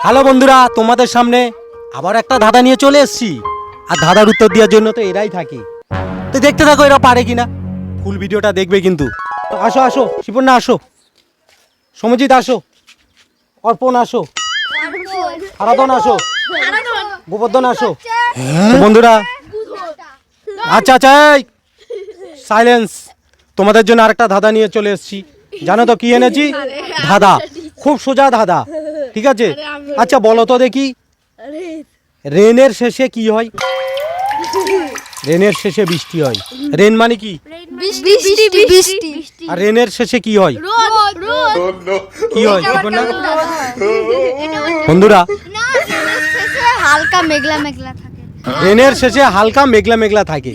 Hello বন্ধুরা, তোমাদের সামনে আবার একটা ধাঁধা নিয়ে চলে এসেছি। আর ধাঁধার উত্তর দেওয়ার জন্য তো এরাই থাকে, তো দেখতে থাকো এরা পারে কিনা। ফুল ভিডিওটা দেখবে কিন্তু। আসো আসো, শিপন্না আসো, সমজিৎ আসো, অর্পণ আসো, আরাধন আসো, গোবর্ধন আসো। তো বন্ধুরা, আচ্ছা আচ্ছা, সাইলেন্স। তোমাদের জন্য আরেকটা ধাঁধা নিয়ে চলে এসেছি। জানো তো কি এনেছি? ধাঁধা, খুব সোজা ধাঁধা, ঠিক আছে? আচ্ছা বলো তো দেখি, রেনের শেষে কি হয়? রেনের শেষে বৃষ্টি হয়। রেন মানে কি? আর রেনের শেষে কি হয়? কি হয় বন্ধুরা? হালকা মেঘলা মেঘলা থাকে। রেনের শেষে হালকা মেঘলা মেঘলা থাকে।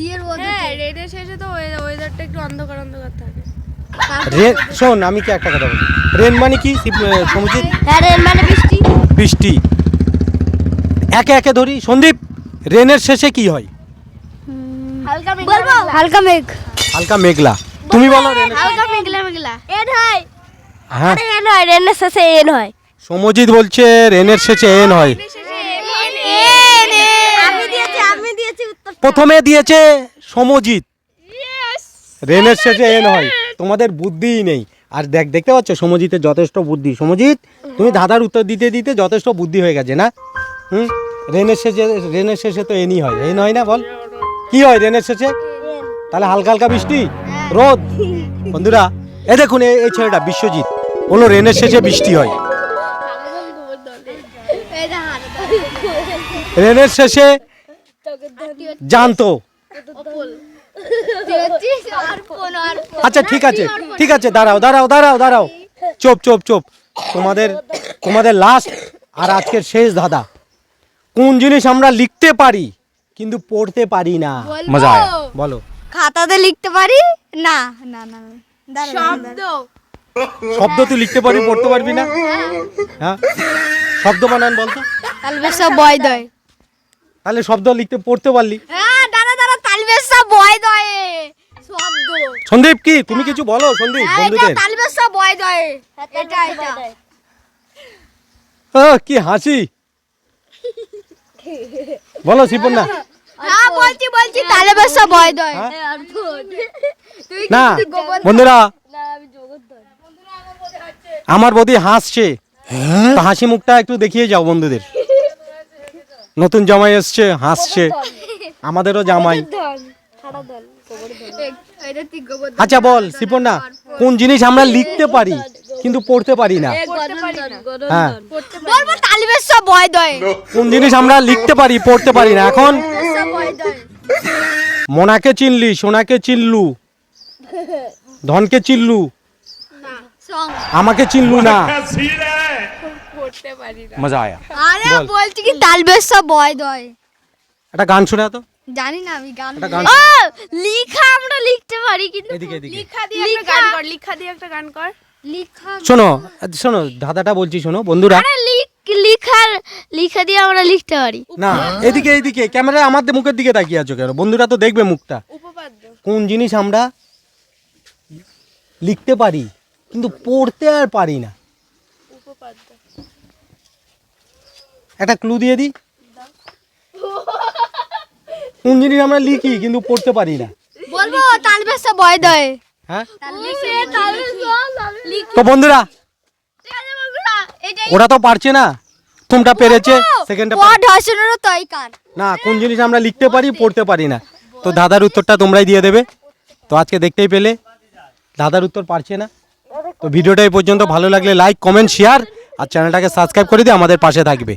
রেনের শেষে তো ওয়েদারটা একটু অন্ধকার অন্ধকার থাকে। শোন, আমি কি একটা কথা বলি, রেন মানে কি সমজিৎ? হ্যাঁ, রেন মানে বৃষ্টি। বৃষ্টি। একে একে ধরি। সন্দীপ, রেনের শেষে কি হয়? হালকা মেঘলা। হালকা মেঘ। হালকা মেঘলা। তুমি বলো। হালকা মেঘলা মেঘলা। এন হয়। হ্যাঁ, এন হয়, রেনের শেষে এন হয়। সমজিৎ বলছে রেনের শেষে এন হয়। আমি দিয়েছি উত্তর। প্রথমে দিয়েছে সমজিৎ, রেনের শেষে এন হয়। তোমাদের বুদ্ধিই নেই। আর দেখতে পাচ্ছ সমজিতের যথেষ্ট বুদ্ধি। সমজিৎ, তুমি ধাঁধার উত্তর দিতে দিতে যথেষ্ট বুদ্ধি হয়ে গেছে না? রেনের শেষে তো এনই হয়। এন হয় না? বল কি হয় রেনের শেষে? তাহলে হালকা হালকা বৃষ্টি, রোদ। বন্ধুরা, এই দেখুন, এই ছেলেটা বিশ্বজিৎ বললো রেনের শেষে বৃষ্টি হয়। রেনের শেষে জানতো। আচ্ছা ঠিক আছে, ঠিক আছে, দাঁড়াও দাঁড়াও দাঁড়াও দাঁড়াও, চুপ চুপ চুপ। তোমাদের লাস্ট আর আজকের শেষ ধাঁধা। কোন জিনিস আমরা লিখতে পারি কিন্তু পড়তে পারি না? মজা আয়া, বলো। খাতাতে লিখতে পারি না। না না, শব্দ। শব্দ তুই লিখতে পারবি, পড়তে পারবি না? হ্যাঁ, শব্দ বানান বলতো। তালবেসা বয় দয়। তাহলে শব্দ লিখতে পড়তে পারলি। হ্যাঁ, দাঁড়া দাঁড়া, তালবেসা বয় দয় শব্দ। সন্দীপ, কি তুমি কিছু বলো? সন্দীপ বন্ধুদের। তালবেসা বয় দয়। এটা কি হাসি, বলো শিপন্না। হ্যাঁ, বলছি তালবেসা বয় দয়। না বন্ধুরা, আমার বৌদি হাসছে, তো হাসি মুখটা একটু দেখিয়ে যাও বন্ধুদের। নতুন জামাই এসছে, হাসছে, আমাদেরও জামাই। আচ্ছা বল শিপন্না, কোন জিনিস আমরা লিখতে পারি কিন্তু পড়তে পারি না? হ্যাঁ, বলবো তালবেসা বয় দয়। কোন জিনিস আমরা লিখতে পারি পড়তে পারি না? এখন মোনাকে চিনলি, সোনাকে চিনলু, ধনকে চিনলু, আমাকে চিনলু না। পড়তে পারি না। মজা আয়া। আরে বল। বলছি কি তালবেসা বয় দয়। একটা গান শোনা তো। জানি না আমি গান। একটা গান। ও, লিখা আমরা লিখতে পারি কিন্তু এদিকে এদিকে লিখা দিয়ে একটা গান কর, লিখা দিয়ে একটা গান কর। লিখা শোনো শোনো, ধাঁধাটা বলছি শোনো বন্ধুরা। আরে লিখা দিয়ে আমরা লিখতে পারি। না, এদিকে এদিকে, ক্যামেরায় আমাদের মুখের দিকে তাকিয়ে আছো কেন? বন্ধুরা তো দেখবে মুখটা। উপপাদ্য। কোন জিনিস আমরা লিখতে পারি কিন্তু পড়তে আর পারি না? উপপাদ্য। একটা ক্লু দিয়ে দিই। কোন জিনিস আমরা লিখি কিন্তু পড়তে পারি না? বলবো তালবেসা বয় দয়। হ্যাঁ, তো বন্ধুরা ওরা তো পারছে না, কোনটা পেরেছে সেকেন্ডটা। পড হসনেরও তয়কার। না, কোন জিনিস আমরা লিখতে পারি পড়তে পারি না? তো দাদার উত্তরটা তোমরাই দিয়ে দেবে। তো আজকে দেখতেই পেলে দাদার উত্তর পারছে না। তো ভিডিওটা এই পর্যন্ত, ভালো লাগলে লাইক কমেন্ট শেয়ার আর চ্যানেলটাকে সাবস্ক্রাইব করে দিয়ে আমাদের পাশে থাকবে।